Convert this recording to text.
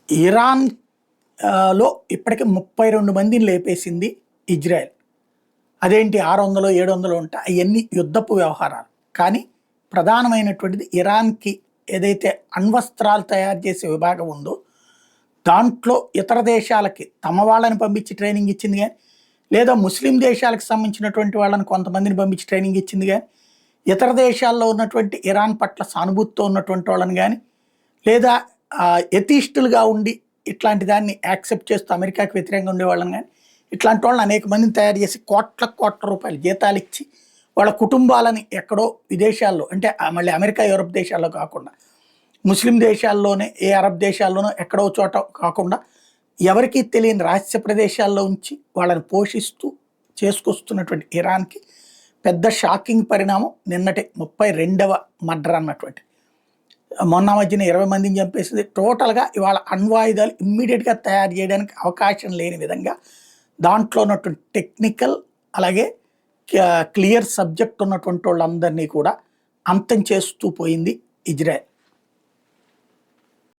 Iran లో ఇప్పటికి 32 మందిని లేపేసింది ఇజ్రాయెల్. అదేంటి 600 700 ఉంటా అవన్నీ యుద్ధపు వ్యవహారాలు. కానీ ప్రధానమైనటువంటిది ఇరాన్‌కి ఏదైతే అణ్వస్త్రాలు తయారు చేసే విభాగం ఉందో, దాంట్లో ఇతర దేశాలకి తమ వాళ్ళని పంపించి ట్రైనింగ్ ఇచ్చింది గానీ, లేదా ముస్లిం దేశాలకు సంబంధించినటువంటి వాళ్ళని కొంతమందిని పంపించి ట్రైనింగ్ ఇచ్చింది గానీ, ఇతర దేశాల్లో ఉన్నటువంటి ఇరాన్ పట్ల సానుభూతితో ఉన్నటువంటి వాళ్ళని గానీ, లేదా ఎథీస్టులుగా ఉండి ఇట్లాంటి దాన్ని యాక్సెప్ట్ చేస్తూ అమెరికాకి వ్యతిరేకంగా ఉండేవాళ్ళని కానీ ఇట్లాంటి వాళ్ళని అనేక మందిని తయారు చేసి కోట్ల రూపాయలు జీతాలు ఇచ్చి వాళ్ళ కుటుంబాలని ఎక్కడో విదేశాల్లో అంటే మళ్ళీ అమెరికా యూరప్ దేశాల్లో కాకుండా ముస్లిం దేశాల్లోనే ఏ అరబ్ దేశాల్లోనో ఎక్కడో చోట కాకుండా ఎవరికీ తెలియని రహస్య ప్రదేశాల్లో ఉంచి వాళ్ళని పోషిస్తూ చేసుకొస్తున్నటువంటి ఇరాన్కి పెద్ద షాకింగ్ పరిణామం నిన్నటి 32వ మర్డర్ అన్నటువంటి. మొన్న మధ్యన 20 మందిని చంపేసింది. టోటల్గా ఇవాళ అణ్వాయుధాలు ఇమ్మీడియట్గా తయారు చేయడానికి అవకాశం లేని విధంగా దాంట్లో ఉన్నటువంటి టెక్నికల్ అలాగే క్లియర్ సబ్జెక్ట్ ఉన్నటువంటి వాళ్ళందరినీ కూడా అంతం చేస్తూ పోయింది ఇజ్రాయెల్.